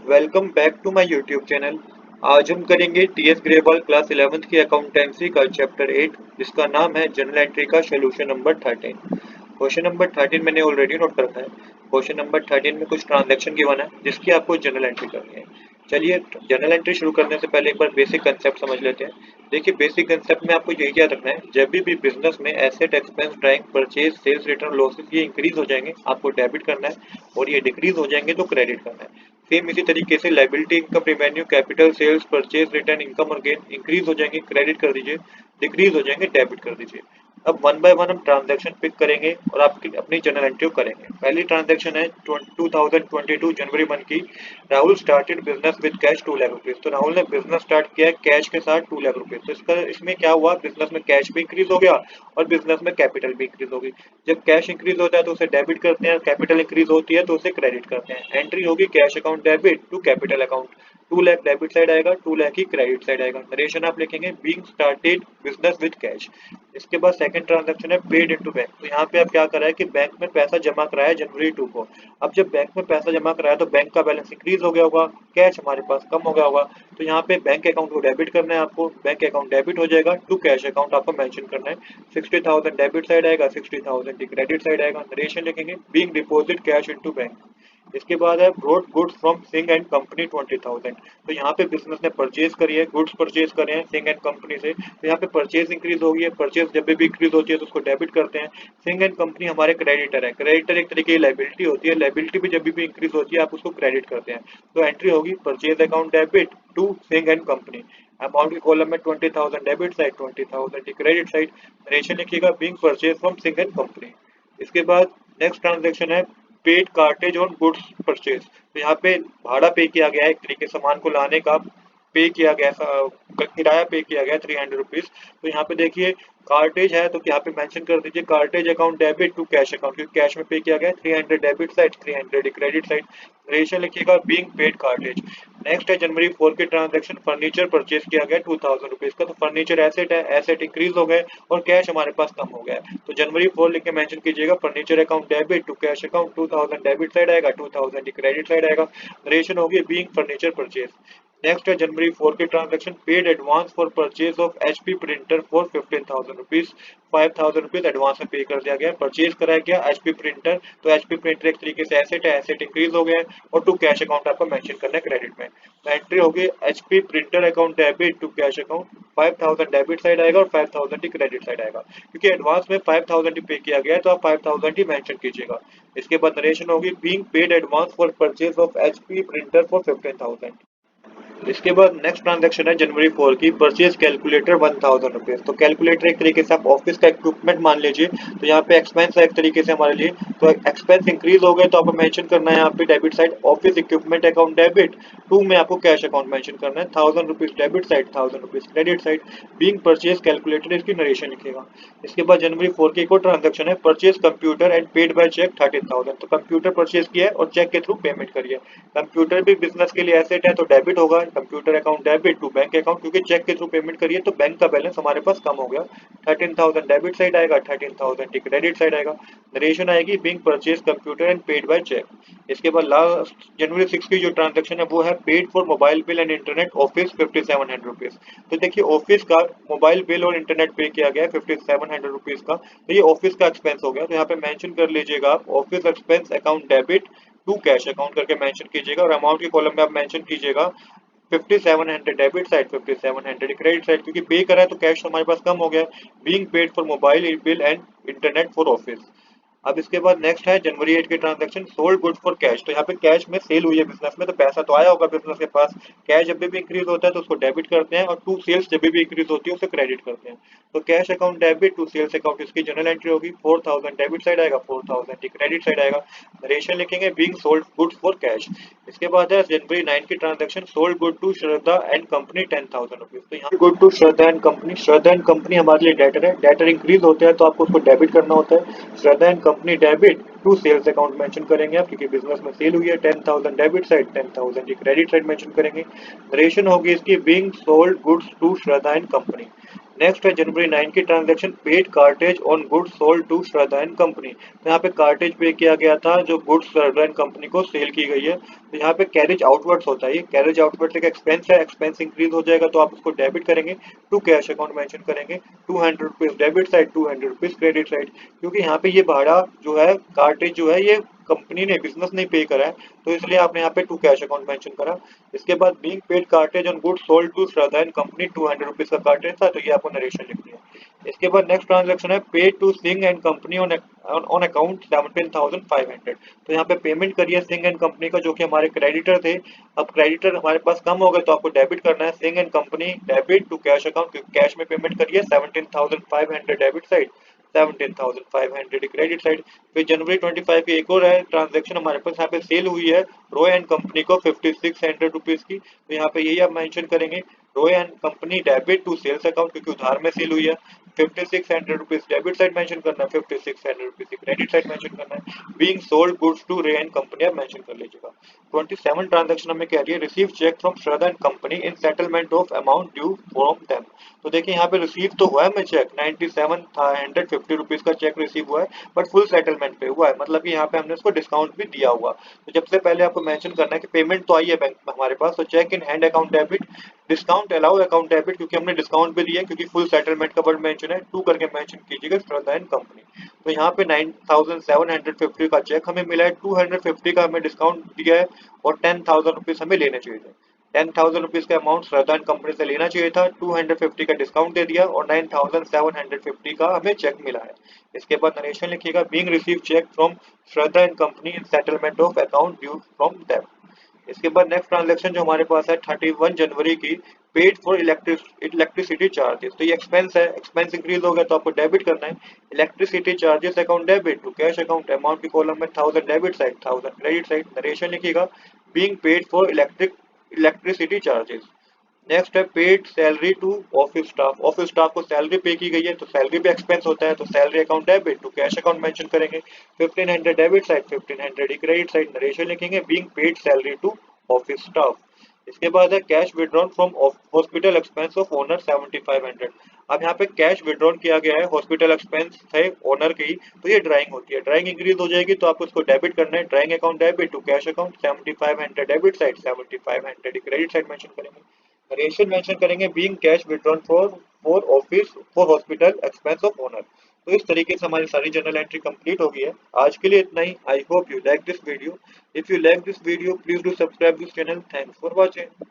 Welcome back to my YouTube channel. आज हम करेंगे टीएस ग्रेवाल क्लास 11th की अकाउंटेंसी का चैप्टर 8 जिसका नाम है जनरल एंट्री का सोल्यूशन नंबर 13। क्वेश्चन नंबर 13 मैंने ऑलरेडी नोट कर रखा है। क्वेश्चन नंबर 13 में कुछ ट्रांजैक्शन गिवन है जिसकी आपको जनरल एंट्री करनी है। चलिए जनरल एंट्री शुरू करने से पहले एक बार बेसिक कंसेप्ट समझ लेते हैं। देखिए बेसिक कंसेप्ट में आपको यही याद रखना है, जब भी बिजनेस में asset expense drawing purchase sales return losses ये इंक्रीज हो जाएंगे आपको डेबिट करना है, और ये डिक्रीज हो जाएंगे तो क्रेडिट करना है। सेम इसी तरीके से liability income revenue capital sales purchase return income और गेन इंक्रीज हो जाएंगे क्रेडिट कर दीजिए, डिक्रीज हो जाएंगे डेबिट कर दीजिए। अब वन बाय वन हम ट्रांजैक्शन पिक करेंगे और आपकी अपनी जनरल एंट्री करेंगे। पहली ट्रांजैक्शन है 2022 जनवरी मंथ की। Rahul started business with cash 2 lakh rupees. तो राहुल ने बिजनेस स्टार्ट किया कैश के साथ 2 लाख रुपीज। तो इसमें क्या हुआ, बिजनेस में कैश भी इंक्रीज हो गया और बिजनेस में कैपिटल भी इंक्रीज हो गई। जब कैश इंक्रीज होता है तो उसे डेबिट करते हैं, कैपिटल इंक्रीज होती है तो उसे क्रेडिट करते हैं। एंट्री होगी cash account debit to capital account. 2 lakh debit side आएगा, 2 लाख की क्रेडिट साइड आएगा। नरेशन आप लिखेंगे being started business with cash. इसके बाद सेकंड ट्रांजैक्शन है पेड इनटू बैंक। तो यहाँ पे आप क्या करा है कि बैंक में पैसा जमा कराया जनवरी 2 को। अब जब बैंक में पैसा जमा कराया तो बैंक का बैलेंस इंक्रीज हो गया होगा, कैश हमारे पास कम हो गया होगा। तो यहाँ पे बैंक अकाउंट को डेबिट करना है आपको, बैंक अकाउंट डेबिट हो जाएगा टू कैश अकाउंट आपको मेंशन करना है। 60,000 डेबिट साइड आएगा, 60,000 क्रेडिट साइड आएगा। नरेशन लिखेंगे being deposit cash into bank. इसके बाद है brought goods from Singh and company 20,000। तो यहाँ पे बिजनेस ने परचेज करी है, गुड्स परचेज करे हैं सिंह एंड कंपनी से। तो यहाँ पे परचेज इंक्रीज हो गई है, परचेज जब भी इंक्रीज होती है तो उसको डेबिट करते हैं। सिंह एंड कंपनी हमारे क्रेडिटर है, क्रेडिटर एक तरीके की लाइबिलिटी होती है, लाइबिलिटी भी जब भी इंक्रीज होती है आप उसको क्रेडिट करते हैं। तो एंट्री होगी purchase account debit to Singh and company. Amount के कॉलम में 20,000 debit side, 20,000 credit side. Narration लिखिएगा being purchase from Singh and company. इसके बाद नेक्स्ट ट्रांजेक्शन है paid cartage on goods purchase. तो यहाँ पे भाड़ा पे किया गया है, एक तरीके सामान को लाने का पे किया गया, किराया पे किया गया 300 रुपीज। तो यहाँ पे देखिए कार्टेज है तो यहाँ पे मेंशन कर दीजिए cartage account debit to cash account, क्योंकि कैश में पे किया गया 300 डेबिट साइड, 300 क्रेडिट साइड। रेशियो लिखिएगा बीइंग पेड कार्टेज। नेक्स्ट है जनवरी 4 के ट्रांजेक्शन फर्नीचर परचेज किया गया 2,000 रुपीज का। तो फर्नीचर एसेट है, एसेट इंक्रीज हो गए और कैश हमारे पास कम हो गया है। तो जनवरी 4 लिख के मेंशन कीजिएगा furniture account debit to cash account. 2,000 debit side आएगा, 2,000 क्रेडिट साइड आएगा। रेशन होगी बीइंग फर्नीचर परचेज। नेक्स्ट है जनवरी 4 के transaction paid advance for purchase of HP printer for 15,000 rupees. 5,000 rupees advance में पे कर दिया गया, परचेज कराया गया एचपी प्रिंटर। तो एचपी प्रिंटर एक तरीके से एसेट है, एसेट इंक्रीज हो गया है और टू कैश अकाउंट आपको मेंशन करना है क्रेडिट में। तो एंट्री होगी HP printer account debit to cash account. 5,000 debit side आएगा और 5,000 ही क्रेडिट साइड आएगा, क्योंकि एडवांस में 5,000 ही पे किया गया है तो आप 5,000 ही मेंशन कीजिएगा। इसके बाद नरेशन होगी being paid advance for purchase of HP printer for 15,000। इसके बाद नेक्स्ट ट्रांजैक्शन है जनवरी 4 की परचेज कैलकुलेटर 1,000 रुपीज। तो कैलकुलेटर एक तरीके से आप ऑफिस का इक्विपमेंट मान लीजिए। तो यहाँ पे एक्सपेंस है एक तरीके से हमारे लिए। तो एक्सपेंस इंक्रीज हो गए तो आपको मेंशन करना है यहाँ पे debit side office equipment account debit to में आपको कैश अकाउंट मेंशन करना है। 1,000 rupees debit side, 1,000 rupees credit side. Being purchase calculator इसकी नरेशन लिखेगा। इसके बाद जनवरी 4 की एक और ट्रांजैक्शन है purchase computer and paid by cheque 13,000। तो कंप्यूटर परचेज किया है और चेक के थ्रू पेमेंट करिए। कंप्यूटर भी बिजनेस के लिए एसेट है तो डेबिट होगा, computer account debit to bank account, क्योंकि चेक के थ्रू पेमेंट करिए तो बैंक का बैलेंस हमारे पास कम हो गया। 13,000 डेबिट साइड आएगा, 13,000 क्रेडिट साइड आएगा। नरेशन आएगी being purchase computer and paid by cheque. इसके बाद लास्ट जनवरी 6 की जो ट्रांजेक्शन है वो है paid for mobile bill and internet office 5,700 rupees. तो देखिए ऑफिस का मोबाइल बिल और इंटरनेट पे किया गया है 5,700 रुपीज का। तो ये ऑफिस का एक्सपेंस हो गया। तो यहाँ पे मेंशन कर लीजिएगा आप office expense account debit to cash account करके मेंशन कीजिएगा, और अमाउंट के कॉलम में आप मेंशन कीजिएगा 5,700 डेबिट साइड, 5,700 क्रेडिट साइड, क्योंकि पे करा है तो कैश हमारे पास कम हो गया है। Being paid for mobile bill and internet for office. अब इसके बाद नेक्स्ट है जनवरी 8 के transaction sold goods for cash. तो यहाँ पे कैश में सेल हुई है बिजनेस में तो पैसा तो आया होगा बिजनेस के पास। कैश जब भी इंक्रीज होता है तो उसको डेबिट करते हैं और टू सेल्स जब भी इंक्रीज होती है उसे क्रेडिट करते हैं। तो cash account debit to sales account इसकी जनरल एंट्री होगी। 4,000 डेबिट साइड आएगा, 4,000 क्रेडिट साइड आएगा। नरेशन लिखेंगे being sold goods for cash. इसके बाद है जनवरी 9 की transaction sold good to Shraddha and company 10,000 rupees. तो यहाँ good to Shraddha and company, Shraddha and company हमारे लिए डेटर है, डेटर इंक्रीज होते हैं तो आपको उसको डेबिट करना होता है। Shraddha and company debit to sales account mention करेंगे आप, क्योंकि बिजनेस में सेल हुई है। 10,000 debit side, 10,000 credit side mention करेंगे। नरेशन होगी इसकी being sold goods to Shraddha and company. Next है जनवरी 9 की transaction, paid cartage on goods sold to Shraddha and company. तो यहाँ पे कार्टेज पे किया गया था जो गुड्स श्रद्धा एंड कंपनी को सेल की गई है। तो यहाँ पे कैरेज आउटवर्ड्स होता है, ये कैरेज आउटवर्ड्स एक एक्सपेंस है, एक्सपेंस इंक्रीज हो जाएगा तो आप उसको डेबिट करेंगे, टू कैश अकाउंट मेंशन करेंगे, 200 rupees debit side, 200 rupees credit side. क्योंकि यहाँ पे ये भाड़ा जो है कार्टेज जो है ये कंपनी ने बिजनेस नहीं पे करा है, तो इसलिए आपने यहाँ पे टू कैश अकाउंट मेंशन करा। इसके बाद being paid cartage on goods sold to Shraddha and company, 200 rupees का कार्टेज था, तो ये आपको नरेशन लिखनी है। इसके बाद नेक्स्ट ट्रांजैक्शन है paid to Singh and company on on account 17,500। तो यहाँ पे पेमेंट करिए सिंह एंड कंपनी का जो कि हमारे क्रेडिटर थे। अब क्रेडिटर हमारे पास कम हो गए तो आपको डेबिट करना है, Singh and company debit to cash account, cash में पेमेंट करिए 17,500 डेबिट साइड, 17,500 क्रेडिट साइड। फिर जनवरी 25 की एक और है ट्रांजैक्शन हमारे पास, यहाँ पे सेल हुई है रॉय एंड कंपनी को 5600 रुपीज की। तो यहाँ पे यही आप मेंशन करेंगे, Roy and company debit to sales account, क्योंकि उधार में सेल हुई है, 5600 रुपीज डेबिट साइड मेंशन करना है, 5600 रुपीज क्रेडिट साइड मेंशन करना है। Being sold goods to Ray and company आप मेंशन कर लीजिएगा। 27 ट्रांजैक्शन हमें कह रही है receive cheque from Shraddha and company in settlement of amount due from them. तो देखिए यहाँ पे रिसीव तो हुआ है हमें चेक, 9750 रुपीज का चेक रिसीव हुआ है, बट फुल सेटलमेंट पे हुआ है, मतलब कि यहाँ पे हमने उसको डिस्काउंट भी दिया हुआ। तो जब से पहले आपको मेंशन करना है कि पेमेंट तो आई है बैंक में हमारे पास, तो cheque in hand account debit, discount allow account debit, क्योंकि हमने डिस्काउंट भी दिया है, क्योंकि फुल सेटलमेंट का वर्ड मेंशन है, टू करके मेंशन कीजिएगा श्रद्धा एंड कंपनी। तो यहाँ पे 9750 का चेक हमें मिला है, 250 का हमें डिस्काउंट दिया है, और 10,000 रुपीज हमें लेने चाहिए थे। 10,000 रुपीज का अमाउंट श्रद्धा एंड कंपनी से लेना चाहिए था, 250 का डिस्काउंट दे दिया, और 9,750 का हमें चेक मिला है। इसके बाद नरेशन लिखिएगा, being receive cheque from Shraddha and company in settlement of account due from them. इसके बाद नेक्स्ट ट्रांजैक्शन जो हमारे पास है 31 जनवरी की, पेड फॉर इलेक्ट्रिसिटी चार्जेस। तो ये एक्सपेंस है, एक्सपेंस इंक्रीज हो गया तो आपको डेबिट करना है, electricity charges account debit to cash account, amount की कॉलम में 1000 debit side, 1000 credit side, narration लिखिएगा, being paid for electricity charges. Next है paid salary to office staff को सैलरी पे की गई है, तो सैलरी पे एक्सपेंस होता है, तो salary account debit to cash account mention करेंगे, 1500 debit side, 1500 credit side, narration लिखेंगे, being paid salary to office staff. इसके बाद है cash withdrawn from hospital expense of owner 7500। अब यहाँ पे कैश विड्रॉन किया गया है, हॉस्पिटल एक्सपेंस है ओनर की, तो ये ड्राइंग होती है, ड्राइंग इंक्रीज हो जाएगी तो आपको उसको डेबिट करना है, drawing account debit to cash account 7500 debit side, 7500 credit side mention करेंगे, रेशियो मेंशन करेंगे, being cash withdrawn for office for hospital expense of owner. तो इस तरीके से हमारी सारी जर्नल एंट्री कंप्लीट हो गई है। आज के लिए इतना ही। I hope you like this video. If you like this video please do subscribe this channel. Thanks for watching.